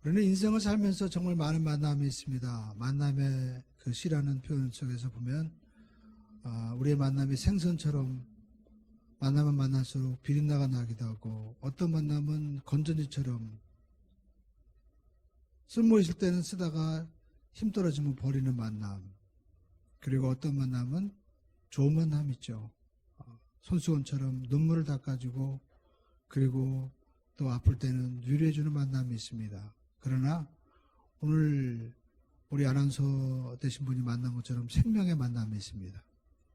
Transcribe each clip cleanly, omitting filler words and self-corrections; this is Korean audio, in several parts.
우리는 인생을 살면서 정말 많은 만남이 있습니다. 만남의 그 시라는 표현 속에서 보면 우리의 만남이 생선처럼 만나면 만날수록 비린내가 나기도 하고, 어떤 만남은 건전지처럼 쓸모 있을 때는 쓰다가 힘 떨어지면 버리는 만남, 그리고 어떤 만남은 좋은 만남 있죠. 손수건처럼 눈물을 닦아주고, 그리고 또 아플 때는 위로해주는 만남이 있습니다. 그러나 오늘 우리 아나운서 되신 분이 만난 것처럼 생명의 만남이 있습니다.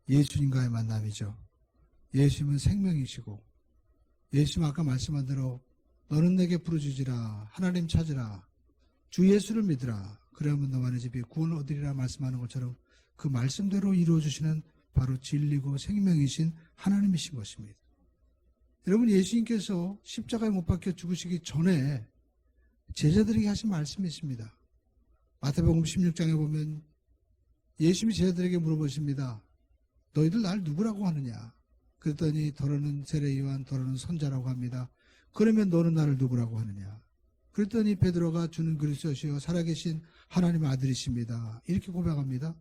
예수님과의 만남이죠. 예수님은 생명이시고, 예수님 아까 말씀한 대로 너는 내게 부르짖으라, 하나님 찾으라, 주 예수를 믿으라, 그러면 너와 내 집이 구원을 얻으리라 말씀하는 것처럼 그 말씀대로 이루어주시는 바로 진리고 생명이신 하나님이신 것입니다. 여러분, 예수님께서 십자가에 못 박혀 죽으시기 전에 제자들에게 하신 말씀이 있습니다. 마태복음 16장에 보면 예수님이 제자들에게 물어보십니다. 너희들 날 누구라고 하느냐? 그랬더니 더러는 세례 요한, 더러는 선자라고 합니다. 그러면 너는 나를 누구라고 하느냐? 그랬더니 베드로가 주는 그리스도시요 살아계신 하나님의 아들이십니다. 이렇게 고백합니다.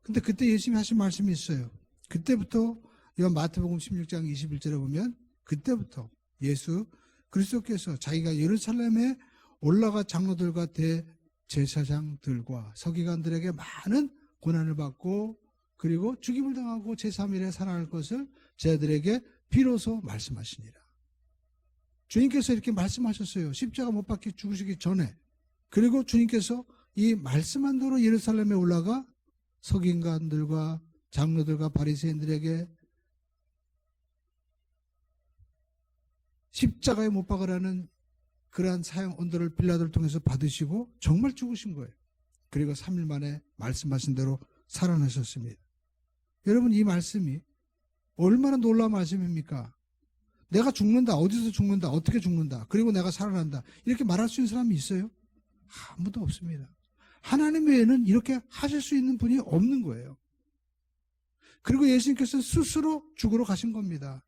근데 그때 예수님이 하신 말씀이 있어요. 그때부터 이번 마태복음 16장 21절에 보면 그때부터 예수 그리스도께서 자기가 예루살렘에 올라가 장로들과 대제사장들과 서기관들에게 많은 고난을 받고, 그리고 죽임을 당하고 제3일에 살아날 것을 제자들에게 비로소 말씀하시니라. 주님께서 이렇게 말씀하셨어요. 십자가 못 박혀 죽으시기 전에. 그리고 주님께서 이 말씀한 대로 예루살렘에 올라가 서기관들과 장로들과 바리새인들에게 십자가에 못 박으라는 그러한 사형 언도를 빌라도를 통해서 받으시고 정말 죽으신 거예요. 그리고 3일 만에 말씀하신 대로 살아나셨습니다. 여러분, 이 말씀이 얼마나 놀라운 말씀입니까? 내가 죽는다, 어디서 죽는다, 어떻게 죽는다, 그리고 내가 살아난다, 이렇게 말할 수 있는 사람이 있어요? 아무도 없습니다. 하나님 외에는 이렇게 하실 수 있는 분이 없는 거예요. 그리고 예수님께서 스스로 죽으러 가신 겁니다.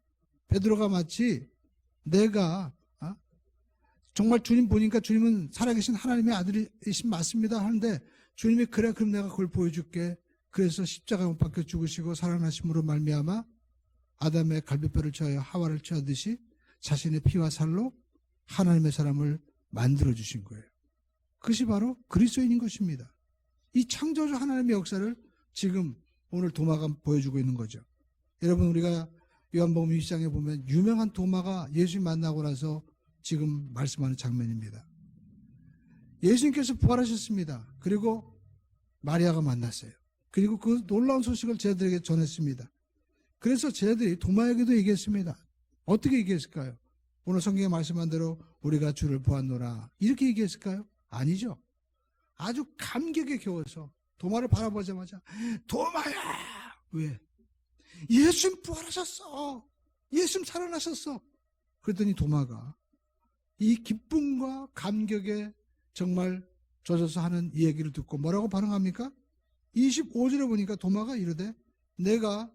베드로가 마치 내가 정말 주님 보니까 주님은 살아계신 하나님의 아들이신 맞습니다 하는데, 주님이 그래 그럼 내가 그걸 보여줄게. 그래서 십자가에 못 박혀 죽으시고 살아나심으로 말미암아 아담의 갈비뼈를 쳐야 하와를 쳐듯이 자신의 피와 살로 하나님의 사람을 만들어주신 거예요. 그것이 바로 그리스도인인 것입니다. 이 창조주 하나님의 역사를 지금 오늘 도마가 보여주고 있는 거죠. 여러분, 우리가 요한복음 20장에 보면 유명한 도마가 예수님 만나고 나서 지금 말씀하는 장면입니다. 예수님께서 부활하셨습니다. 그리고 마리아가 만났어요. 그리고 그 놀라운 소식을 제자들에게 전했습니다. 그래서 제자들이 도마에게도 얘기했습니다. 어떻게 얘기했을까요? 오늘 성경에 말씀한 대로 우리가 주를 보았노라 이렇게 얘기했을까요? 아니죠. 아주 감격에 겨워서 도마를 바라보자마자 도마야! 왜? 예수님 부활하셨어! 예수님 살아나셨어! 그랬더니 도마가 이 기쁨과 감격에 정말 젖어서 하는 이 얘기를 듣고 뭐라고 반응합니까? 25절에 보니까 도마가 이르되 내가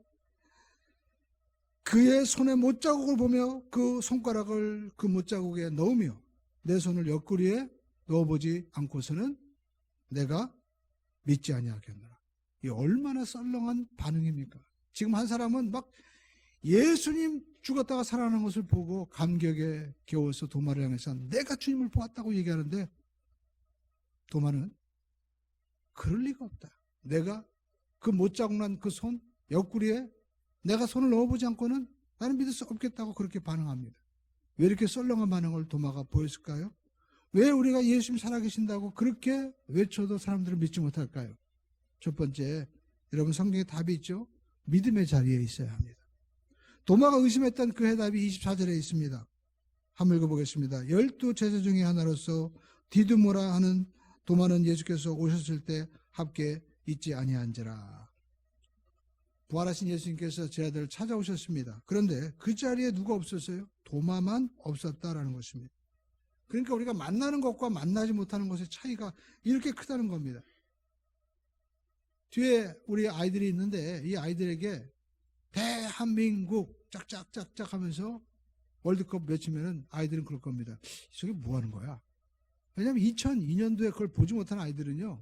그의 손의 못자국을 보며 그 손가락을 그 못자국에 넣으며 내 손을 옆구리에 넣어보지 않고서는 내가 믿지 아니하겠노라. 이 얼마나 썰렁한 반응입니까? 지금 한 사람은 막 예수님 죽었다가 살아난 것을 보고 감격에 겨워서 도마를 향해서 내가 주님을 보았다고 얘기하는데, 도마는 그럴 리가 없다. 내가 그 못자국 난 그 손 옆구리에 내가 손을 넣어보지 않고는 나는 믿을 수 없겠다고 그렇게 반응합니다. 왜 이렇게 썰렁한 반응을 도마가 보였을까요? 왜 우리가 예수님 살아계신다고 그렇게 외쳐도 사람들은 믿지 못할까요? 첫 번째, 여러분 성경에 답이 있죠? 믿음의 자리에 있어야 합니다. 도마가 의심했던 그 해답이 24절에 있습니다. 한번 읽어보겠습니다. 12 제자 중에 하나로서 디두모라 하는 도마는 예수께서 오셨을 때 함께 있지 아니한지라. 부활하신 예수님께서 제자들을 찾아오셨습니다. 그런데 그 자리에 누가 없었어요? 도마만 없었다라는 것입니다. 그러니까 우리가 만나는 것과 만나지 못하는 것의 차이가 이렇게 크다는 겁니다. 뒤에 우리 아이들이 있는데 이 아이들에게 대한민국 짝짝짝짝 하면서 월드컵 외치면은 아이들은 그럴 겁니다. 저게 뭐 하는 거야? 왜냐하면 2002년도에 그걸 보지 못한 아이들은요,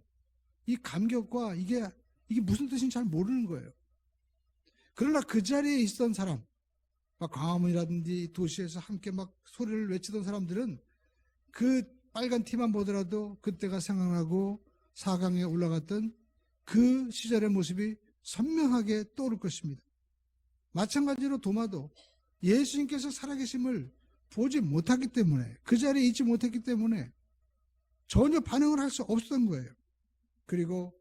이 감격과 이게 무슨 뜻인지 잘 모르는 거예요. 그러나 그 자리에 있던 사람, 막 광화문이라든지 도시에서 함께 막 소리를 외치던 사람들은 그 빨간 티만 보더라도 그때가 생각나고 4강에 올라갔던 그 시절의 모습이 선명하게 떠오를 것입니다. 마찬가지로 도마도 예수님께서 살아계심을 보지 못했기 때문에, 그 자리에 있지 못했기 때문에 전혀 반응을 할 수 없었던 거예요. 그리고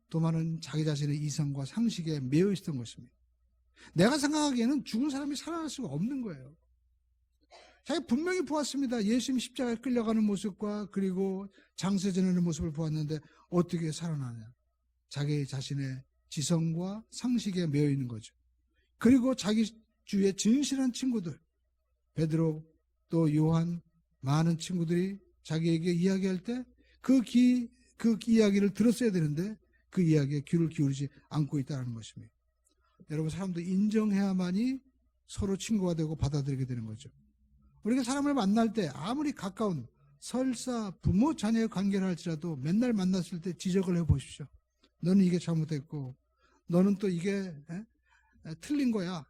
도마는 자기 자신의 이성과 상식에 매여 있었던 것입니다. 내가 생각하기에는 죽은 사람이 살아날 수가 없는 거예요. 자기가 분명히 보았습니다. 예수님 십자가에 끌려가는 모습과 그리고 장세 지내는 모습을 보았는데 어떻게 살아나냐. 자기 자신의 지성과 상식에 매여 있는 거죠. 그리고 자기 주위에 진실한 친구들, 베드로 또 요한, 많은 친구들이 자기에게 이야기할 때 그 이야기를 들었어야 되는데 그 이야기에 귀를 기울이지 않고 있다는 것입니다. 여러분, 사람도 인정해야만이 서로 친구가 되고 받아들이게 되는 거죠. 우리가 사람을 만날 때 아무리 가까운 설사 부모 자녀의 관계를 할지라도 맨날 만났을 때 지적을 해보십시오. 너는 이게 잘못됐고 너는 또 이게 틀린 거야.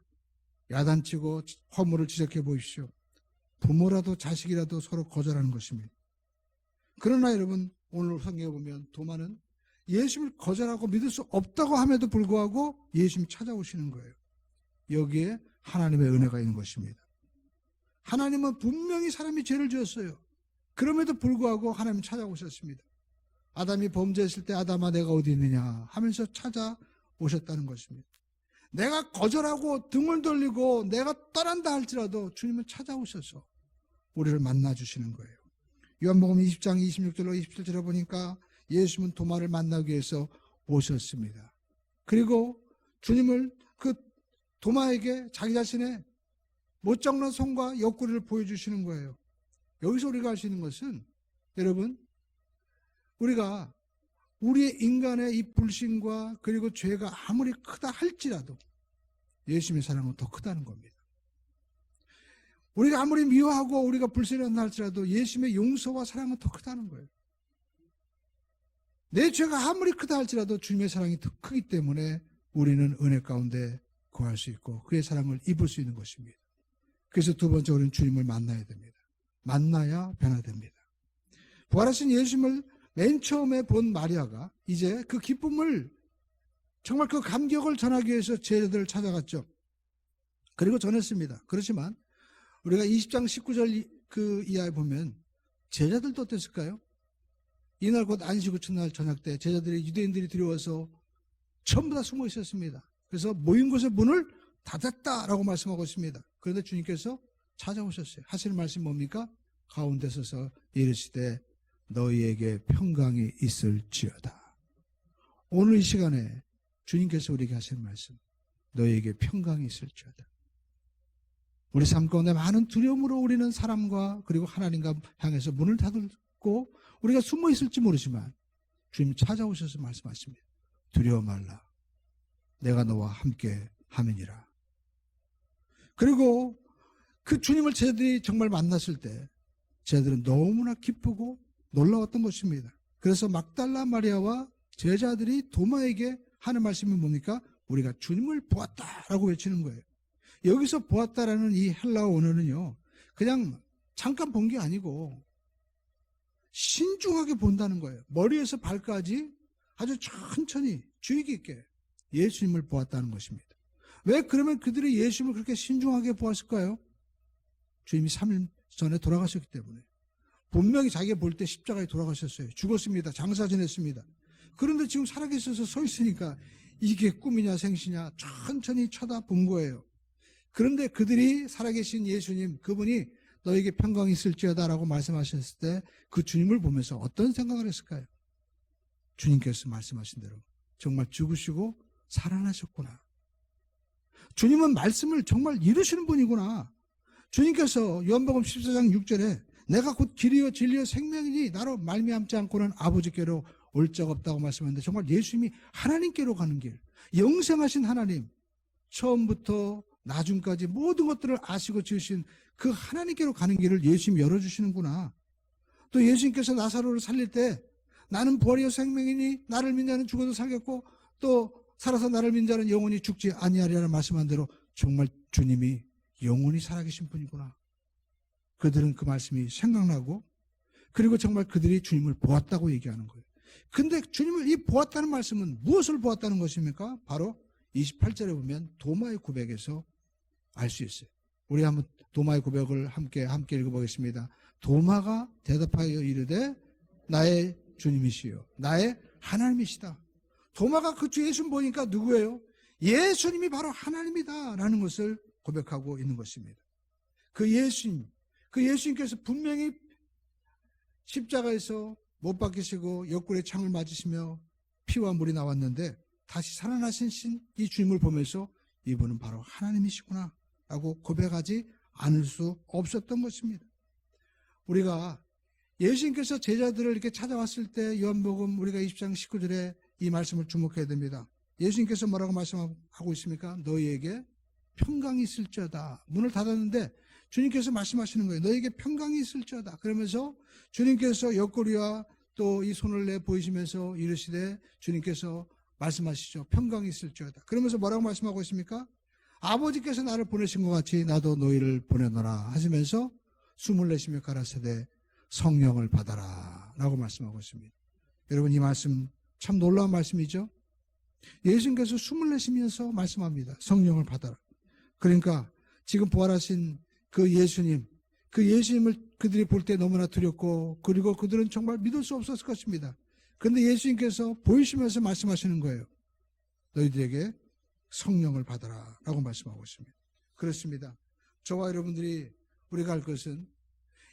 야단치고 허물을 지적해 보십시오. 부모라도 자식이라도 서로 거절하는 것입니다. 그러나 여러분, 오늘 성경에 보면 도마는 예수님을 거절하고 믿을 수 없다고 함에도 불구하고 예수님이 찾아오시는 거예요. 여기에 하나님의 은혜가 있는 것입니다. 하나님은 분명히 사람이 죄를 지었어요. 그럼에도 불구하고 하나님은 찾아오셨습니다. 아담이 범죄했을 때 아담아 내가 어디 있느냐 하면서 찾아오셨다는 것입니다. 내가 거절하고 등을 돌리고 내가 떠난다 할지라도 주님은 찾아오셔서 우리를 만나주시는 거예요. 요한복음 20장 26절로 27절에 보니까 예수님은 도마를 만나기 위해서 오셨습니다. 그리고 주님을 그 도마에게 자기 자신의 못 잡는 손과 옆구리를 보여주시는 거예요. 여기서 우리가 알 수 있는 것은, 여러분, 우리가 우리의 인간의 이 불신과 그리고 죄가 아무리 크다 할지라도 예수님의 사랑은 더 크다는 겁니다. 우리가 아무리 미워하고 우리가 불신한다 할지라도 예수님의 용서와 사랑은 더 크다는 거예요. 내 죄가 아무리 크다 할지라도 주님의 사랑이 더 크기 때문에 우리는 은혜 가운데 거할 수 있고 그의 사랑을 입을 수 있는 것입니다. 그래서 두 번째, 우리는 주님을 만나야 됩니다. 만나야 변화됩니다. 부활하신 예수님을 맨 처음에 본 마리아가 이제 그 기쁨을, 정말 그 감격을 전하기 위해서 제자들을 찾아갔죠. 그리고 전했습니다. 그렇지만 우리가 20장 19절 그 이하에 보면 제자들도 어땠을까요? 이날 곧 안식 후 첫날 저녁 때 제자들이, 유대인들이 들어와서 전부 다 숨어 있었습니다. 그래서 모인 곳의 문을 닫았다라고 말씀하고 있습니다. 그런데 주님께서 찾아오셨어요. 하시는 말씀이 뭡니까? 가운데 서서 이르시되 너희에게 평강이 있을지어다. 오늘 이 시간에 주님께서 우리에게 하시는 말씀, 너희에게 평강이 있을지어다. 우리 삶 가운데 많은 두려움으로 우리는 사람과 그리고 하나님과 향해서 문을 닫고 우리가 숨어 있을지 모르지만 주님 찾아오셔서 말씀하십니다. 두려워 말라. 내가 너와 함께 함이니라. 그리고 그 주님을 제자들이 정말 만났을 때 제자들은 너무나 기쁘고 놀라웠던 것입니다. 그래서 막달라 마리아와 제자들이 도마에게 하는 말씀이 뭡니까? 우리가 주님을 보았다라고 외치는 거예요. 여기서 보았다라는 이 헬라어 언어는요, 그냥 잠깐 본 게 아니고 신중하게 본다는 거예요. 머리에서 발까지 아주 천천히 주의 깊게 예수님을 보았다는 것입니다. 왜 그러면 그들이 예수님을 그렇게 신중하게 보았을까요? 주님이 3일 전에 돌아가셨기 때문에. 분명히 자기가 볼 때 십자가에 돌아가셨어요. 죽었습니다. 장사 지냈습니다. 그런데 지금 살아계셔서 서 있으니까 이게 꿈이냐 생시냐 천천히 쳐다본 거예요. 그런데 그들이 살아계신 예수님, 그분이 너에게 평강이 있을지어다 라고 말씀하셨을 때 그 주님을 보면서 어떤 생각을 했을까요? 주님께서 말씀하신 대로 정말 죽으시고 살아나셨구나. 주님은 말씀을 정말 이루시는 분이구나. 주님께서 요한복음 14장 6절에 내가 곧 길이요 진리요 생명이니 나로 말미암지 않고는 아버지께로 올 적 없다고 말씀하는데, 정말 예수님이 하나님께로 가는 길, 영생하신 하나님, 처음부터 나중까지 모든 것들을 아시고 지으신 그 하나님께로 가는 길을 예수님이 열어주시는구나. 또 예수님께서 나사로를 살릴 때 나는 부활이요 생명이니 나를 믿는 자는 죽어도 살겠고 또 살아서 나를 믿는 자는 영원히 죽지 아니하리라는 말씀한 대로 정말 주님이 영원히 살아계신 분이구나. 그들은 그 말씀이 생각나고 그리고 정말 그들이 주님을 보았다고 얘기하는 거예요. 근데 주님을 이 보았다는 말씀은 무엇을 보았다는 것입니까? 바로 28절에 보면 도마의 고백에서 알 수 있어요. 우리 한번 도마의 고백을 함께 읽어보겠습니다. 도마가 대답하여 이르되 나의 주님이시요 나의 하나님이시다. 도마가 그 주 예수님 보니까 누구예요? 예수님이 바로 하나님이다 라는 것을 고백하고 있는 것입니다. 그 예수님께서 분명히 십자가에서 못 박히시고 옆구리에 창을 맞으시며 피와 물이 나왔는데 다시 살아나신 이 주님을 보면서 이분은 바로 하나님이시구나 라고 고백하지 않을 수 없었던 것입니다. 우리가 예수님께서 제자들을 이렇게 찾아왔을 때 요한복음 우리가 20장 19절에 이 말씀을 주목해야 됩니다. 예수님께서 뭐라고 말씀하고 있습니까? 너희에게 평강이 있을지어다. 문을 닫았는데 주님께서 말씀하시는 거예요. 너희에게 평강이 있을지어다. 그러면서 주님께서 옆구리와 또 이 손을 내 보이시면서 이르시되 주님께서 말씀하시죠. 평강이 있을지어다. 그러면서 뭐라고 말씀하고 있습니까? 아버지께서 나를 보내신 것 같이 나도 너희를 보내노라 하시면서 숨을 내쉬며 가라사대 성령을 받아라 라고 말씀하고 있습니다. 여러분 이 말씀 참 놀라운 말씀이죠. 예수님께서 숨을 내쉬면서 말씀합니다. 성령을 받아라. 그러니까 지금 부활하신 그 예수님을 그들이 볼 때 너무나 두렵고 그리고 그들은 정말 믿을 수 없었을 것입니다. 그런데 예수님께서 보이시면서 말씀하시는 거예요. 너희들에게 성령을 받아라 라고 말씀하고 있습니다. 그렇습니다. 저와 여러분들이 우리가 할 것은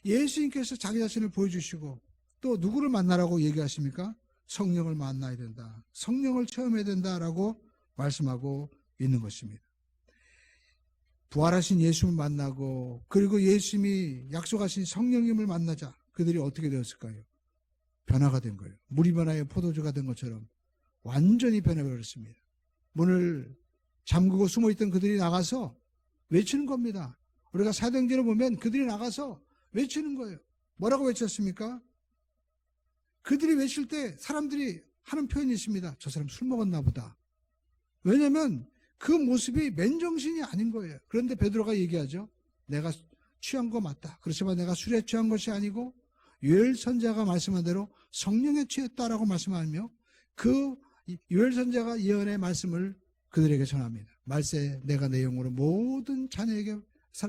예수님께서 자기 자신을 보여주시고 또 누구를 만나라고 얘기하십니까? 성령을 만나야 된다. 성령을 체험해야 된다라고 말씀하고 있는 것입니다. 부활하신 예수님을 만나고 그리고 예수님이 약속하신 성령님을 만나자 그들이 어떻게 되었을까요? 변화가 된 거예요. 물이 변하여 포도주가 된 것처럼 완전히 변해버렸습니다. 문을 잠그고 숨어있던 그들이 나가서 외치는 겁니다. 우리가 사도행전을 보면 그들이 나가서 외치는 거예요. 뭐라고 외쳤습니까? 그들이 외칠 때 사람들이 하는 표현이 있습니다. 저 사람 술 먹었나 보다. 왜냐하면 그 모습이 맨정신이 아닌 거예요. 그런데 베드로가 얘기하죠. 내가 취한 거 맞다. 그렇지만 내가 술에 취한 것이 아니고 요엘 선지자가 말씀한 대로 성령에 취했다라고 말씀하며 그 요엘 선지자가 예언의 말씀을 그들에게 전합니다. 말세 내가 내 영으로 모든 자녀에게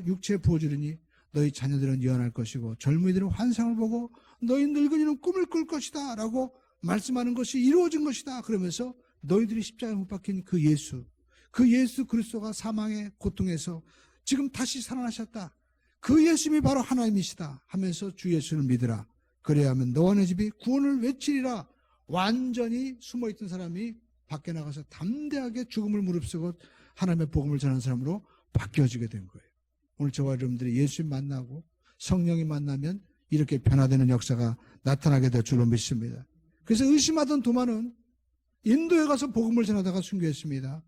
육체에 부어주리니 너희 자녀들은 예언할 것이고 젊은이들은 환상을 보고 너희 늙은이는 꿈을 꿀 것이다 라고 말씀하는 것이 이루어진 것이다. 그러면서 너희들이 십자가에 못 박힌 그 예수 그리스도가 사망의 고통에서 지금 다시 살아나셨다. 그 예수님이 바로 하나님이시다 하면서 주 예수를 믿으라. 그래야 하면 너와 내 집이 구원을 외치리라. 완전히 숨어있던 사람이 밖에 나가서 담대하게 죽음을 무릅쓰고 하나님의 복음을 전하는 사람으로 바뀌어지게 된 거예요. 오늘 저와 여러분들이 예수님 만나고 성령이 만나면 이렇게 변화되는 역사가 나타나게 될 줄로 믿습니다. 그래서 의심하던 도마는 인도에 가서 복음을 전하다가 순교했습니다.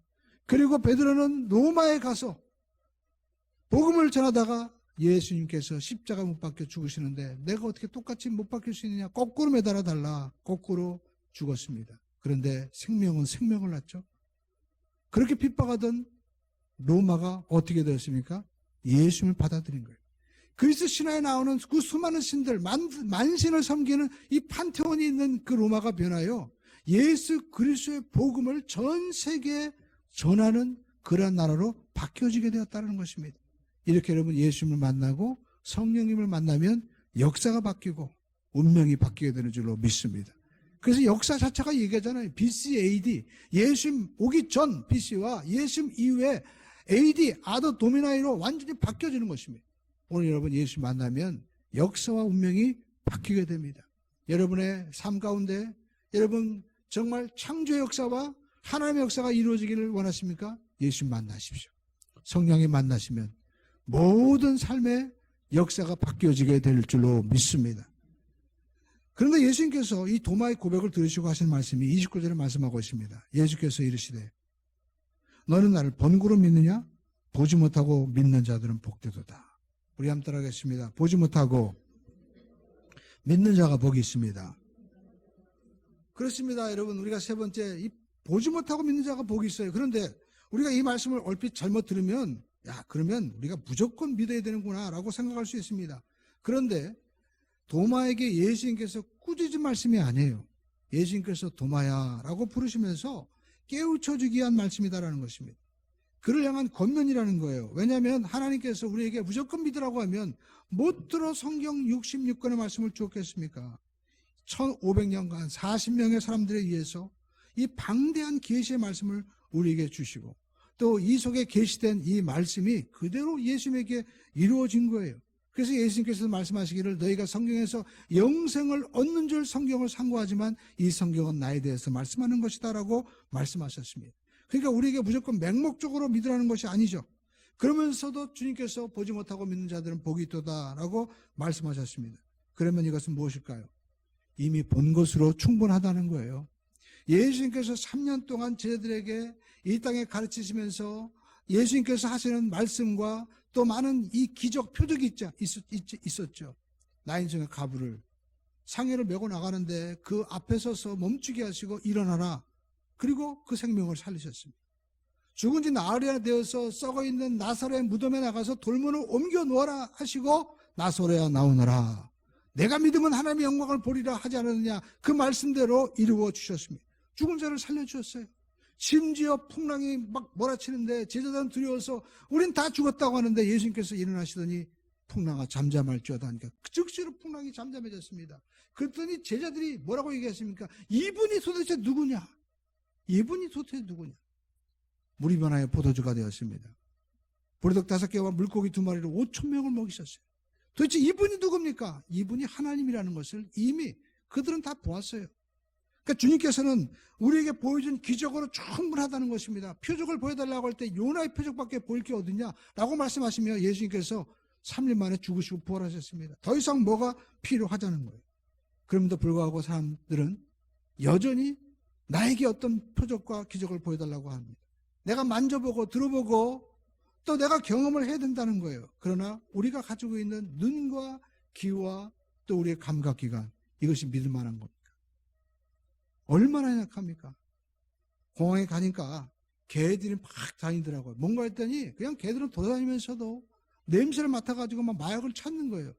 그리고 베드로는 로마에 가서 복음을 전하다가 예수님께서 십자가 못 박혀 죽으시는데 내가 어떻게 똑같이 못 박힐 수 있느냐. 거꾸로 매달아 달라. 거꾸로 죽었습니다. 그런데 생명은 생명을 낳죠. 그렇게 핍박하던 로마가 어떻게 되었습니까? 예수님을 받아들인 거예요. 그리스 신화에 나오는 그 수많은 신들, 만신을 섬기는 이 판테온이 있는 그 로마가 변하여 예수 그리스도의 복음을 전 세계에 전하는 그러한 나라로 바뀌어지게 되었다는 것입니다. 이렇게 여러분 예수님을 만나고 성령님을 만나면 역사가 바뀌고 운명이 바뀌게 되는 줄로 믿습니다. 그래서 역사 자체가 얘기하잖아요. BC, AD, 예수님 오기 전 BC와 예수님 이후에 AD, 아더 도미나이로 완전히 바뀌어지는 것입니다. 오늘 여러분 예수 만나면 역사와 운명이 바뀌게 됩니다. 여러분의 삶 가운데 여러분 정말 창조의 역사와 하나님의 역사가 이루어지기를 원하십니까? 예수 만나십시오. 성령이 만나시면 모든 삶의 역사가 바뀌어지게 될 줄로 믿습니다. 그런데 예수님께서 이 도마의 고백을 들으시고 하신 말씀이 29절에 말씀하고 있습니다. 예수께서 이르시되 너는 나를 번구로 믿느냐? 보지 못하고 믿는 자들은 복되도다. 우리 한번 따라하겠습니다. 보지 못하고 믿는 자가 복이 있습니다. 그렇습니다. 여러분, 우리가 세 번째, 보지 못하고 믿는 자가 복이 있어요. 그런데 우리가 이 말씀을 얼핏 잘못 들으면, 야, 그러면 우리가 무조건 믿어야 되는구나 라고 생각할 수 있습니다. 그런데 도마에게 예수님께서 꾸짖은 말씀이 아니에요. 예수님께서 도마야 라고 부르시면서 깨우쳐주기 위한 말씀이다라는 것입니다. 그를 향한 권면이라는 거예요. 왜냐하면 하나님께서 우리에게 무조건 믿으라고 하면 못 들어 성경 66권의 말씀을 주었겠습니까? 1500년간 40명의 사람들에 의해서 이 방대한 계시의 말씀을 우리에게 주시고 또 이 속에 계시된 이 말씀이 그대로 예수님에게 이루어진 거예요. 그래서 예수님께서 말씀하시기를 너희가 성경에서 영생을 얻는 줄 성경을 상고하지만 이 성경은 나에 대해서 말씀하는 것이다 라고 말씀하셨습니다. 그러니까 우리에게 무조건 맹목적으로 믿으라는 것이 아니죠. 그러면서도 주님께서 보지 못하고 믿는 자들은 복이 있도다 라고 말씀하셨습니다. 그러면 이것은 무엇일까요? 이미 본 것으로 충분하다는 거예요. 예수님께서 3년 동안 제자들에게 이 땅에 가르치시면서 예수님께서 하시는 말씀과 또 많은 이 기적 표적이 있었죠. 나인성의 가부를 상해를 메고 나가는데 그 앞에 서서 멈추게 하시고 일어나라. 그리고 그 생명을 살리셨습니다. 죽은 지 나흘이나 되어서 썩어있는 나사로의 무덤에 나가서 돌문을 옮겨 놓아라 하시고 나사로야 나오너라. 내가 믿으면 하나님의 영광을 보리라 하지 않았느냐. 그 말씀대로 이루어 주셨습니다. 죽은 자를 살려주셨어요. 심지어 풍랑이 막 몰아치는데 제자들은 두려워서 우린 다 죽었다고 하는데 예수님께서 일어나시더니 풍랑아 잠잠할지어다 하니까 즉시로 풍랑이 잠잠해졌습니다. 그랬더니 제자들이 뭐라고 얘기했습니까? 이분이 도대체 누구냐? 이분이 도대체 누구냐? 물이 변하여 포도주가 되었습니다. 보리떡 5개와 물고기 2마리로 5,000명을 먹이셨어요. 도대체 이분이 누굽니까? 이분이 하나님이라는 것을 이미 그들은 다 보았어요. 그러니까 주님께서는 우리에게 보여준 기적으로 충분하다는 것입니다. 표적을 보여달라고 할 때 요나의 표적밖에 보일 게 어디냐? 라고 말씀하시며 예수님께서 3일 만에 죽으시고 부활하셨습니다. 더 이상 뭐가 필요하다는 거예요. 그럼에도 불구하고 사람들은 여전히 나에게 어떤 표적과 기적을 보여달라고 합니다. 내가 만져보고 들어보고 또 내가 경험을 해야 된다는 거예요. 그러나 우리가 가지고 있는 눈과 귀와 또 우리의 감각기관, 이것이 믿을 만한 겁니까? 얼마나 약합니까? 공항에 가니까 개들이 막 다니더라고요. 뭔가 했더니 그냥 개들은 돌아다니면서도 냄새를 맡아가지고 막 마약을 찾는 거예요.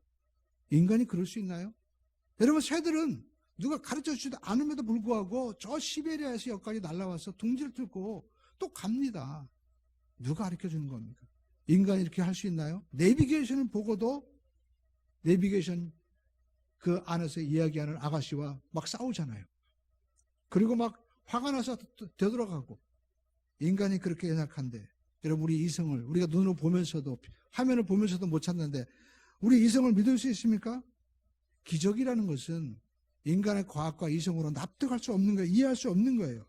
인간이 그럴 수 있나요? 여러분, 새들은 누가 가르쳐주지도 않음에도 불구하고 저 시베리아에서 여기까지 날아와서 둥지를 뚫고 또 갑니다. 누가 가르쳐주는 겁니까? 인간이 이렇게 할 수 있나요? 내비게이션을 보고도 내비게이션 그 안에서 이야기하는 아가씨와 막 싸우잖아요. 그리고 막 화가 나서 되돌아가고. 인간이 그렇게 연약한데 여러분, 우리 이성을 우리가 눈으로 보면서도 화면을 보면서도 못 찾는데 우리 이성을 믿을 수 있습니까? 기적이라는 것은 인간의 과학과 이성으로 납득할 수 없는 거예요. 이해할 수 없는 거예요.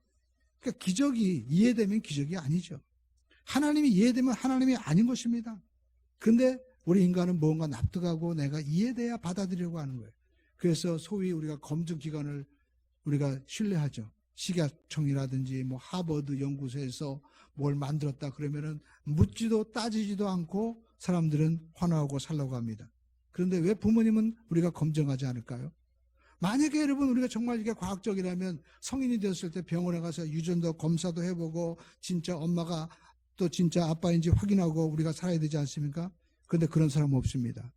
그러니까 기적이 이해되면 기적이 아니죠. 하나님이 이해되면 하나님이 아닌 것입니다. 그런데 우리 인간은 뭔가 납득하고 내가 이해돼야 받아들이려고 하는 거예요. 그래서 소위 우리가 검증기관을 우리가 신뢰하죠. 식약청이라든지 뭐 하버드 연구소에서 뭘 만들었다 그러면은 묻지도 따지지도 않고 사람들은 환호하고 살라고 합니다. 그런데 왜 부모님은 우리가 검증하지 않을까요? 만약에 여러분 우리가 정말 이게 과학적이라면 성인이 되었을 때 병원에 가서 유전도 검사도 해보고 진짜 엄마가 또 진짜 아빠인지 확인하고 우리가 살아야 되지 않습니까? 그런데 그런 사람은 없습니다.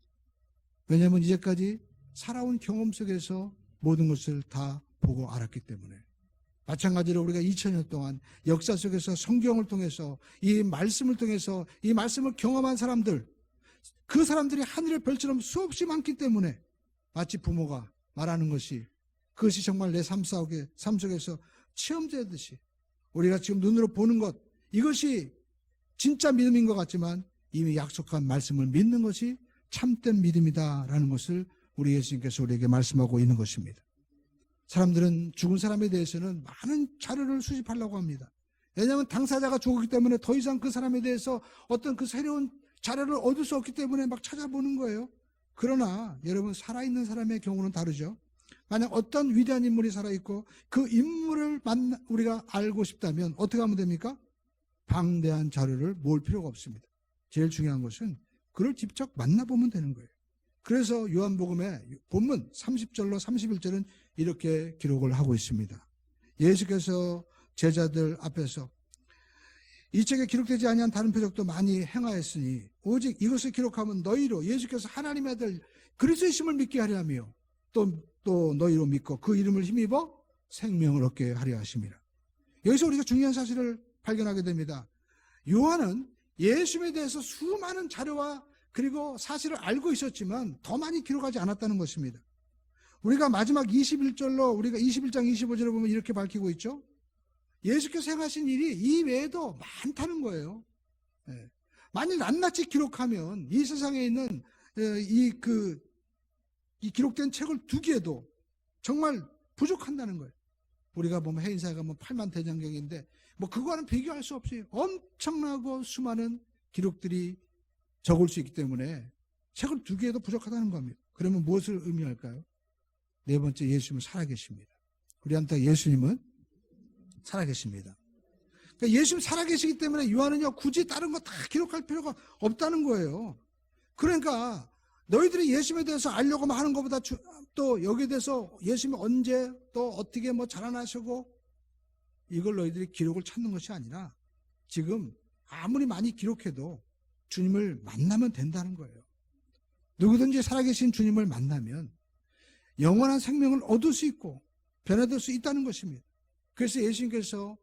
왜냐하면 이제까지 살아온 경험 속에서 모든 것을 다 보고 알았기 때문에. 마찬가지로 우리가 2000년 동안 역사 속에서 성경을 통해서 이 말씀을 통해서 이 말씀을 경험한 사람들, 그 사람들이 하늘의 별처럼 수없이 많기 때문에 마치 부모가 말하는 것이 그것이 정말 내 삶 속에서 체험되듯이 우리가 지금 눈으로 보는 것, 이것이 진짜 믿음인 것 같지만 이미 약속한 말씀을 믿는 것이 참된 믿음이다라는 것을 우리 예수님께서 우리에게 말씀하고 있는 것입니다. 사람들은 죽은 사람에 대해서는 많은 자료를 수집하려고 합니다. 왜냐하면 당사자가 죽었기 때문에 더 이상 그 사람에 대해서 어떤 그 새로운 자료를 얻을 수 없기 때문에 막 찾아보는 거예요. 그러나 여러분, 살아있는 사람의 경우는 다르죠. 만약 어떤 위대한 인물이 살아있고 그 인물을 우리가 알고 싶다면 어떻게 하면 됩니까? 방대한 자료를 모을 필요가 없습니다. 제일 중요한 것은 그를 직접 만나보면 되는 거예요. 그래서 요한복음의 본문 30절로 31절은 이렇게 기록을 하고 있습니다. 예수께서 제자들 앞에서 이 책에 기록되지 아니한 다른 표적도 많이 행하였으니 오직 이것을 기록하면 너희로 예수께서 하나님의 아들 그리스도이심을 믿게 하려 하며 또 너희로 믿고 그 이름을 힘입어 생명을 얻게 하려 하심이라. 여기서 우리가 중요한 사실을 발견하게 됩니다. 요한은 예수님에 대해서 수많은 자료와 그리고 사실을 알고 있었지만 더 많이 기록하지 않았다는 것입니다. 우리가 마지막 21절로 우리가 21장 25절을 보면 이렇게 밝히고 있죠. 예수께서 행하신 일이 이 외에도 많다는 거예요. 만일 낱낱이 기록하면 이 세상에 있는 이 기록된 책을 두기에도 정말 부족한다는 거예요. 우리가 보면 해인사에 가면 8만 대장경인데 뭐 그거와는 비교할 수 없어요. 엄청나고 수많은 기록들이 적을 수 있기 때문에 책을 두기에도 부족하다는 겁니다. 그러면 무엇을 의미할까요? 네 번째, 예수님은 살아계십니다. 우리한테 예수님은 살아계십니다. 그러니까 예수님 살아계시기 때문에 요한은요 굳이 다른 거 다 기록할 필요가 없다는 거예요. 그러니까 너희들이 예수님에 대해서 알려고 하는 것보다 또 여기에 대해서 예수님이 언제 또 어떻게 뭐 자라나시고 이걸 너희들이 기록을 찾는 것이 아니라 지금 아무리 많이 기록해도 주님을 만나면 된다는 거예요. 누구든지 살아계신 주님을 만나면 영원한 생명을 얻을 수 있고 변화될 수 있다는 것입니다. 그래서 예수님께서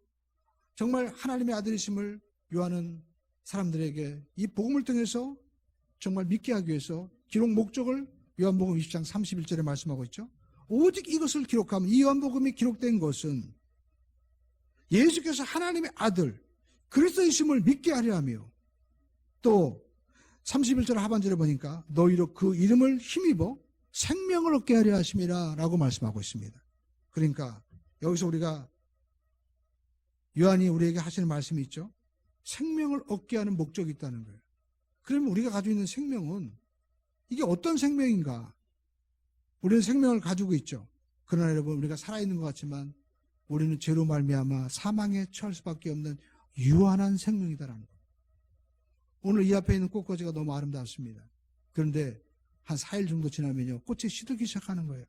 정말 하나님의 아들이심을 요하는 사람들에게 이 복음을 통해서 정말 믿게 하기 위해서 기록 목적을 요한복음 20장 31절에 말씀하고 있죠. 오직 이것을 기록하면 이 요한복음이 기록된 것은 예수께서 하나님의 아들 그리스도이심을 믿게 하려 하며 또 31절 하반절에 보니까 너희로 그 이름을 힘입어 생명을 얻게 하려 하심이라 라고 말씀하고 있습니다. 그러니까 여기서 우리가 요한이 우리에게 하시는 말씀이 있죠. 생명을 얻게 하는 목적이 있다는 거예요. 그러면 우리가 가지고 있는 생명은 이게 어떤 생명인가? 우리는 생명을 가지고 있죠. 그러나 여러분 우리가 살아있는 것 같지만 우리는 죄로 말미암아 사망에 처할 수밖에 없는 유한한 생명이다라는 거예요. 오늘 이 앞에 있는 꽃꽂이가 너무 아름답습니다. 그런데 한 4일 정도 지나면요 꽃이 시들기 시작하는 거예요.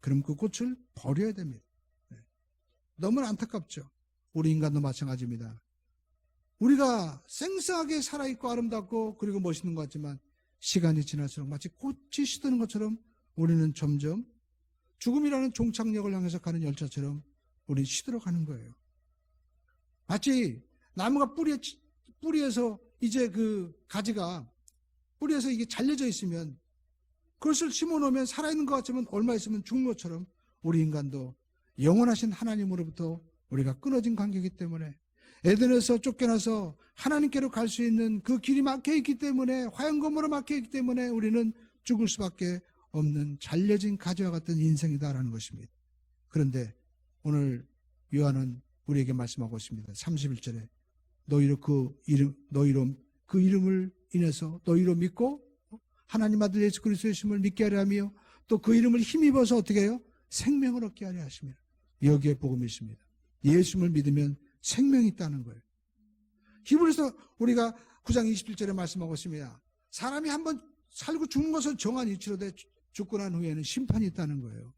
그럼 그 꽃을 버려야 됩니다. 너무나 안타깝죠. 우리 인간도 마찬가지입니다. 우리가 생생하게 살아있고 아름답고 그리고 멋있는 것 같지만 시간이 지날수록 마치 꽃이 시드는 것처럼 우리는 점점 죽음이라는 종착역을 향해서 가는 열차처럼 우리는 시들어가는 거예요. 마치 나무가 뿌리에서 이제 그 가지가 뿌리에서 이게 잘려져 있으면 그것을 심어놓으면 살아있는 것 같지만 얼마 있으면 죽는 것처럼 우리 인간도 영원하신 하나님으로부터 우리가 끊어진 관계이기 때문에 에덴에서 쫓겨나서 하나님께로 갈 수 있는 그 길이 막혀있기 때문에 화영검으로 막혀있기 때문에 우리는 죽을 수밖에 없는 잘려진 가지와 같은 인생이다라는 것입니다. 그런데 오늘 요한은 우리에게 말씀하고 있습니다. 31절에 너희로 그 이름을 인해서 너희로 믿고 하나님 아들 예수 그리스도의 이심을 믿게 하려 하며 또 그 이름을 힘입어서 어떻게 해요? 생명을 얻게 하려 하십니다. 여기에 복음이 있습니다. 예수님을 믿으면 생명이 있다는 거예요. 히브리서 우리가 9장 27절에 말씀하고 있습니다. 사람이 한번 살고 죽는 것은 정한 이치로되 죽고 난 후에는 심판이 있다는 거예요.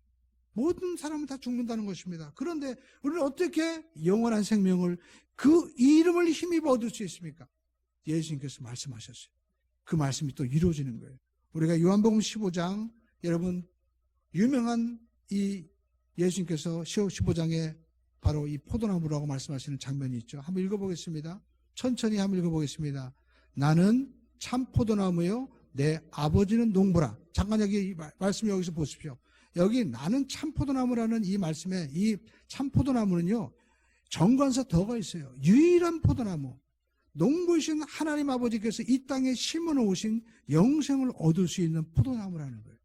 모든 사람은 다 죽는다는 것입니다. 그런데 우리는 어떻게 영원한 생명을 그 이름을 힘입어 얻을 수 있습니까? 예수님께서 말씀하셨어요. 그 말씀이 또 이루어지는 거예요. 우리가 요한복음 15장 여러분 유명한 이 예수님께서 15장에 바로 이 포도나무라고 말씀하시는 장면이 있죠. 한번 읽어보겠습니다. 천천히 한번 읽어보겠습니다. 나는 참 포도나무요 내 아버지는 농부라. 잠깐 여기 말씀 여기서 보십시오. 여기 나는 참 포도나무라는 이 말씀에 이 참 포도나무는요 정관사 더가 있어요. 유일한 포도나무. 농부이신 하나님 아버지께서 이 땅에 심어놓으신 영생을 얻을 수 있는 포도나무라는 거예요.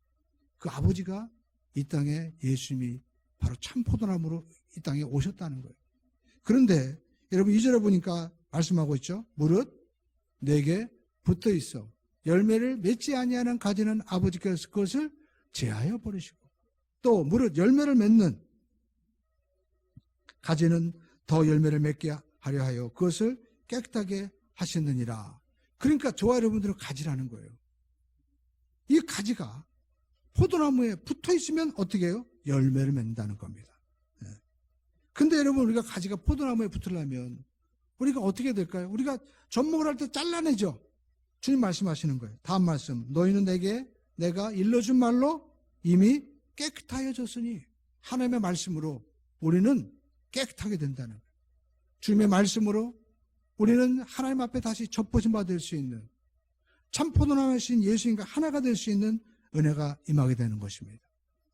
그 아버지가 이 땅에 예수님이 바로 참 포도나무로 이 땅에 오셨다는 거예요. 그런데 여러분 2절에 보니까 말씀하고 있죠. 무릇 내게 붙어 있어 열매를 맺지 아니하는 가지는 아버지께서 그것을 제하여 버리시고 또 무릇 열매를 맺는 가지는 더 열매를 맺게 하려 하여 그것을 깨끗하게 하셨느니라. 그러니까 저와 여러분들은 가지라는 거예요. 이 가지가 포도나무에 붙어 있으면 어떻게 해요? 열매를 맺는다는 겁니다. 근데 여러분, 우리가 가지가 포도나무에 붙으려면 우리가 어떻게 될까요? 우리가 접목을 할 때 잘라내죠. 주님 말씀하시는 거예요. 다음 말씀. 너희는 내게 내가 일러준 말로 이미 깨끗하여졌으니, 하나님의 말씀으로 우리는 깨끗하게 된다는 거예요. 주님의 말씀으로 우리는 하나님 앞에 다시 접어진 바 될 수 있는, 참 포도나무이신 예수님과 하나가 될 수 있는 은혜가 임하게 되는 것입니다.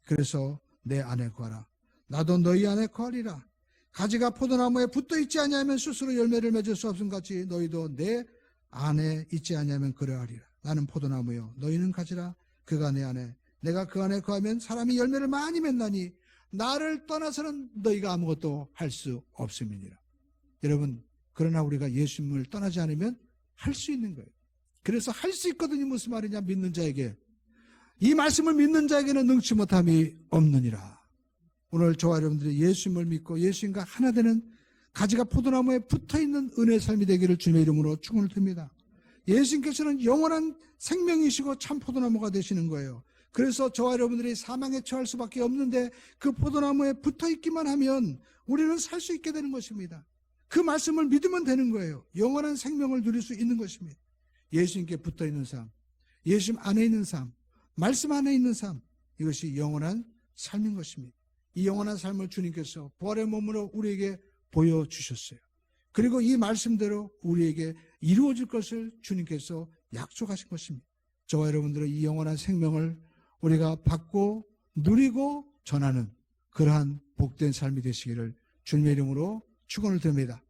그래서 내 안에 거하라. 나도 너희 안에 거하리라. 가지가 포도나무에 붙어 있지 아니하면 스스로 열매를 맺을 수 없음 같이 너희도 내 안에 있지 아니하면 그러하리라. 나는 포도나무요 너희는 가지라. 그가 내 안에, 내가 그 안에 거하면 사람이 열매를 많이 맺나니 나를 떠나서는 너희가 아무것도 할 수 없음이니라. 여러분, 그러나 우리가 예수님을 떠나지 않으면 할 수 있는 거예요. 그래서 할 수 있거든요. 무슨 말이냐? 믿는 자에게, 이 말씀을 믿는 자에게는 능치 못함이 없느니라. 오늘 저와 여러분들이 예수님을 믿고 예수님과 하나 되는 가지가 포도나무에 붙어있는 은혜의 삶이 되기를 주님의 이름으로 축원을 드립니다. 예수님께서는 영원한 생명이시고 참 포도나무가 되시는 거예요. 그래서 저와 여러분들이 사망에 처할 수밖에 없는데 그 포도나무에 붙어있기만 하면 우리는 살 수 있게 되는 것입니다. 그 말씀을 믿으면 되는 거예요. 영원한 생명을 누릴 수 있는 것입니다. 예수님께 붙어있는 삶, 예수님 안에 있는 삶, 말씀 안에 있는 삶, 이것이 영원한 삶인 것입니다. 이 영원한 삶을 주님께서 부활의 몸으로 우리에게 보여주셨어요. 그리고 이 말씀대로 우리에게 이루어질 것을 주님께서 약속하신 것입니다. 저와 여러분들은 이 영원한 생명을 우리가 받고 누리고 전하는 그러한 복된 삶이 되시기를 주님의 이름으로 축원을 드립니다.